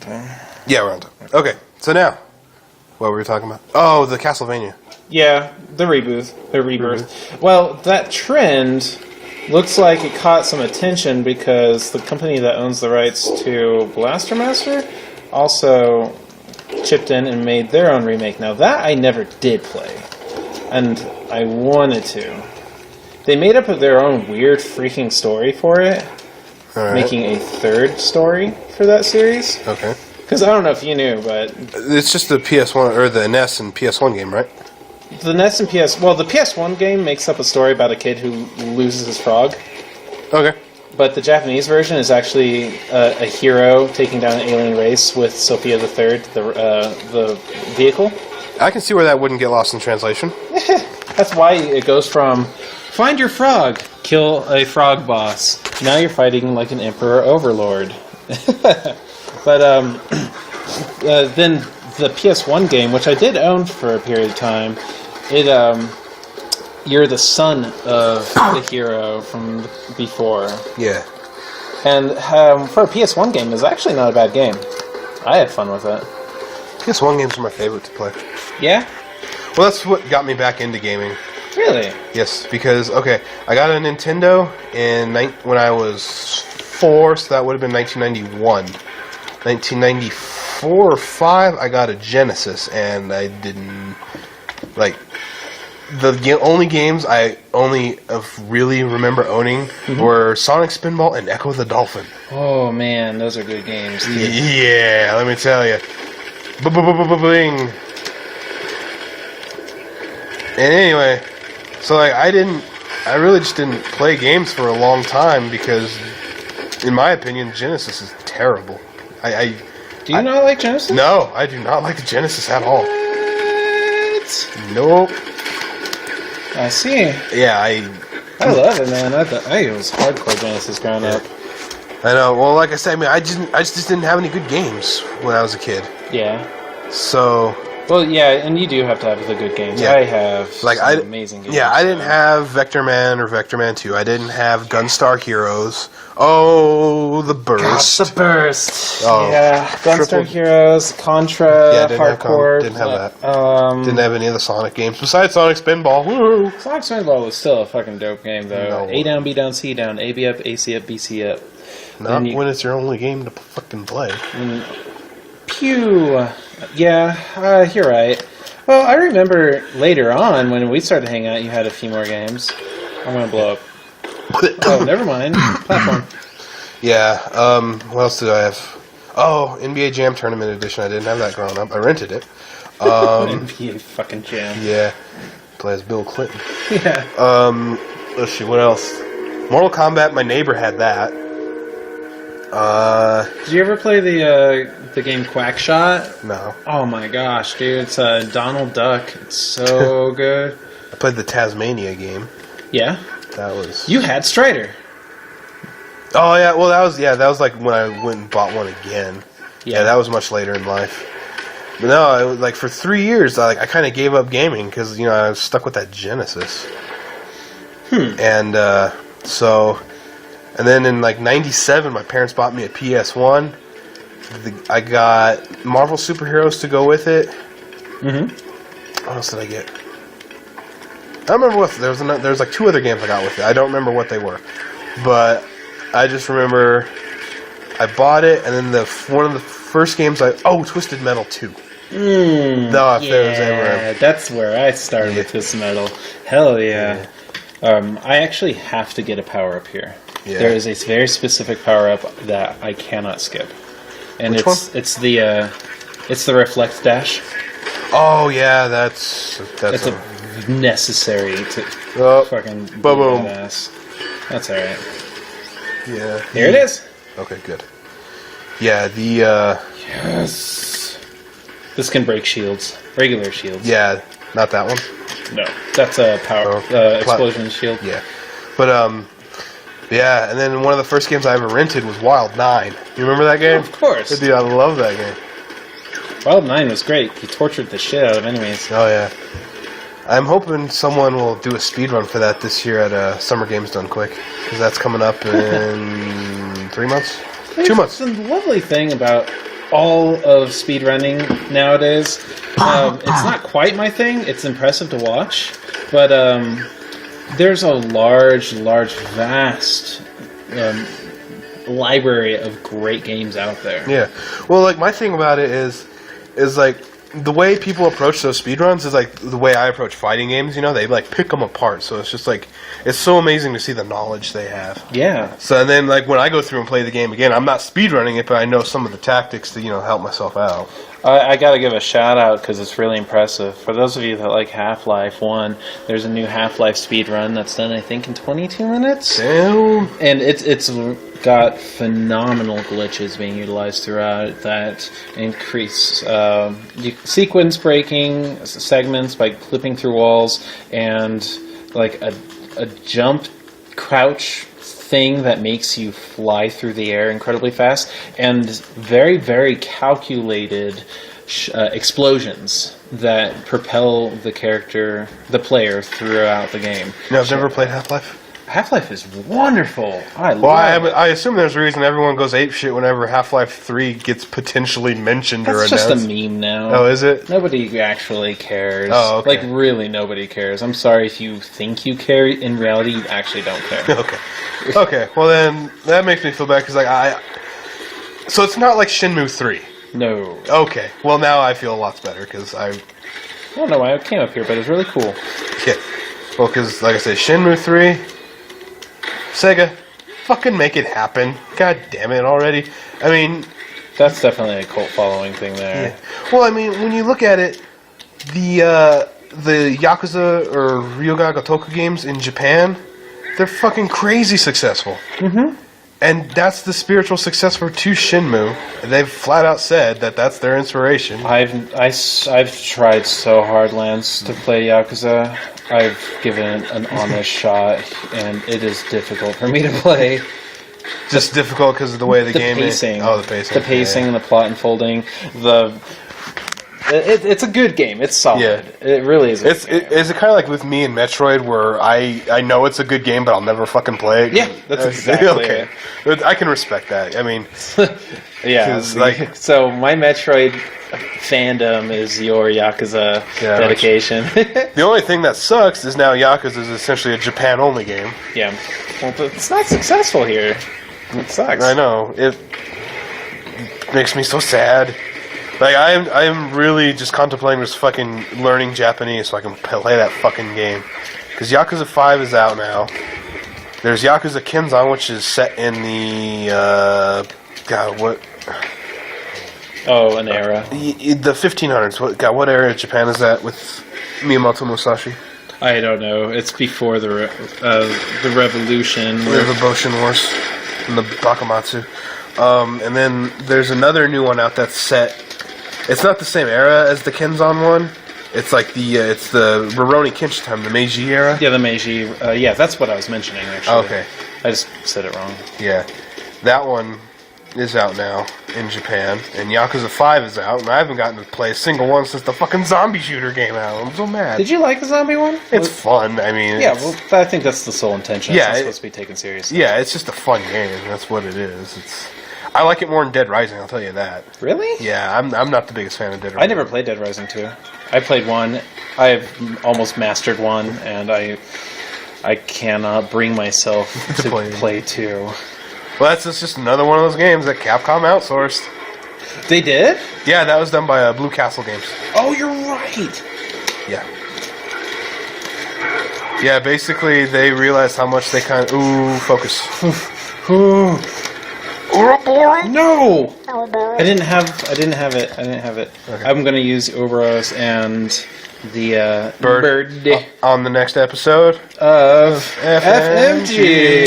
time. Yeah, we're on time. Okay, so now, what were we talking about? Oh, the Castlevania. Yeah, the rebirth. Well, that trend looks like it caught some attention because the company that owns the rights to Blaster Master also chipped in and made their own remake. Now, that I never did play, and I wanted to. They made up their own weird freaking story for it, making a third story for that series. Okay. Because I don't know if you knew, but... It's just the PS1, or the NES and PS1 game, right? The NES and PS... Well, the PS1 game makes up a story about a kid who loses his frog. Okay. But the Japanese version is actually a hero taking down an alien race with Sophia the Third, the vehicle. I can see where that wouldn't get lost in translation. That's why it goes from, find your frog, kill a frog boss. Now you're fighting like an emperor overlord. But then the PS1 game, which I did own for a period of time, you're the son of the hero from before. Yeah. And for a PS1 game, it's actually not a bad game. I had fun with it. PS1 games are my favorite to play. Yeah? Well, that's what got me back into gaming. Really? Yes, because, okay, I got a Nintendo when I was 4, so that would have been 1991. 1994 or 5, I got a Genesis, and I didn't, like, the only games I really remember owning were Sonic Spinball and Echo the Dolphin. Oh, man, those are good games. Yeah, let me tell you. Bling. And anyway, so like I really just didn't play games for a long time because, in my opinion, Genesis is terrible. Do you not like Genesis? No, I do not like the Genesis at all. What? Nope. I see. Yeah, I love it, man. I was hardcore Genesis growing up. I know. Well, like I said, I mean, I just didn't have any good games when I was a kid. Yeah. So. Well, yeah, and you do have to have the good games. Yeah. I have amazing games. Yeah, I didn't have Vector Man or Vector Man 2. I didn't have Gunstar Heroes. Oh, the Burst. God, the Burst. Oh, yeah, Gunstar Heroes, Contra, Hardcore. Didn't have that. Didn't have any of the Sonic games besides Sonic Spinball. Woo! Sonic Spinball was still a fucking dope game, though. No. A down, B down, C down, A B up, A C up, B C up. Not when it's your only game to fucking play. Pew. Yeah, you're right. Well, I remember later on when we started hanging out, you had a few more games. I'm gonna blow up. Oh, never mind. Platform. Yeah. What else did I have? Oh, NBA Jam Tournament Edition. I didn't have that growing up. I rented it. NBA fucking Jam. Yeah. Play as Bill Clinton. Yeah. Let's see. What else? Mortal Kombat. My neighbor had that. Did you ever play the game Quackshot? No. Oh my gosh, dude! It's Donald Duck. It's so good. I played the Tasmania game. Yeah. That was. You had Strider. Oh yeah. Well, that was like when I went and bought one again. Yeah, that was much later in life. But no, it was like for 3 years, I kind of gave up gaming because I was stuck with that Genesis. And so. And then in like 97, my parents bought me a PS1. I got Marvel Superheroes to go with it. What else did I get? I don't remember what. There was like 2 other games I got with it. I don't remember what they were. But I just remember I bought it, and then one of the first games Twisted Metal 2. That's where I started with Twisted Metal. Hell yeah. I actually have to get a power-up here. Yeah. There is a very specific power-up that I cannot skip. And Which one? It's the Reflect Dash. Oh yeah, that's necessary to fucking boom. Badass. That's alright. Yeah. Here it is. Okay, good. Yeah, Yes. This can break shields. Regular shields. Yeah, not that one. No. That's a power explosion shield. Yeah. But yeah, and then one of the first games I ever rented was Wild 9. You remember that game? Oh, of course. Dude, I love that game. Wild 9 was great. You tortured the shit out of enemies. Oh, yeah. I'm hoping someone will do a speedrun for that this year at Summer Games Done Quick. Because that's coming up in 3 months? 2 months. The lovely thing about all of speedrunning nowadays. It's not quite my thing. It's impressive to watch, but there's a large, vast library of great games out there. Yeah. Well, like, my thing about it is like, the way people approach those speedruns is like the way I approach fighting games, you know? They, like, pick them apart, so it's just, like, it's so amazing to see the knowledge they have. Yeah. So and then, like, when I go through and play the game again, I'm not speedrunning it, but I know some of the tactics to, you know, help myself out. I gotta give a shout out because it's really impressive. For those of you that like Half-Life 1, there's a new Half-Life speedrun that's done, I think, in 22 minutes. Damn. And it's got phenomenal glitches being utilized throughout that increase sequence breaking segments by clipping through walls, and like a jump crouch thing that makes you fly through the air incredibly fast, and very, very calculated explosions that propel the player throughout the game. No, I've never played Half-Life. Half-Life is wonderful. I assume there's a reason everyone goes apeshit whenever Half-Life 3 gets potentially mentioned or announced. announced. That's just a meme now. Oh, is it? Nobody actually cares. Oh, okay. Like, really, nobody cares. I'm sorry if you think you care. In reality, you actually don't care. Okay. Okay, well then, that makes me feel bad, because, like, so it's not like Shenmue 3? No. Okay, well now I feel lots better, because I don't know why I came up here, but it's really cool. Yeah. Well, because, like I said, Shenmue 3... Sega, fucking make it happen. God damn it already. I mean... That's definitely a cult following thing there. Yeah. Well, I mean, when you look at it, the Yakuza or Ryoga Gotoku games in Japan, they're fucking crazy successful. Mm-hmm. And that's the spiritual successor to Shenmue. They've flat out said that that's their inspiration. I've tried so hard, Lance, to play Yakuza. I've given it an honest shot, and it is difficult for me to play. Just difficult because of the way the game pacing. Is. Oh, the pacing. The pacing and the plot unfolding. It's a good game. It's solid. Yeah. It really is. Is it kind of like with me and Metroid, where I know it's a good game, but I'll never fucking play it? Yeah, that's exactly okay. It. I can respect that. I mean, yeah. Like, so my Metroid fandom is your Yakuza dedication. The only thing that sucks is now Yakuza is essentially a Japan-only game. Yeah. Well, but it's not successful here. It sucks. I know. It makes me so sad. Like, I am really just contemplating just fucking learning Japanese so I can play that fucking game. Because Yakuza 5 is out now. There's Yakuza Kenzan, which is set in the, God, what? Oh, an era. The 1500s. What era of Japan is that with Miyamoto Musashi? I don't know. It's before the revolution. The Revolution Wars. And the Bakamatsu. And then there's another new one out that's set. It's not the same era as the Kenzan one. It's like it's the Rurouni Kenshin time, the Meiji era. Yeah, the Meiji. Yeah, that's what I was mentioning, actually. Okay. I just said it wrong. Yeah. That one is out now in Japan, and Yakuza 5 is out, and I haven't gotten to play a single one since the fucking zombie shooter came out. I'm so mad. Did you like the zombie one? It's fun. I mean, yeah, well, I think that's the sole intention. Yeah, it's supposed to be taken seriously. Yeah, it's just a fun game. That's what it is. I like it more than Dead Rising, I'll tell you that. Really? Yeah, I'm not the biggest fan of Dead Rising. I never played Dead Rising 2. I played 1. I've almost mastered 1, and I cannot bring myself to play 2. Well, that's just another one of those games that Capcom outsourced. They did? Yeah, that was done by Blue Castle Games. Oh, you're right! Yeah. Yeah, basically, they realized how much they Ooh, focus. No! I didn't have it. Okay. I'm gonna use Ouroboros and the bird on the next episode of FMG.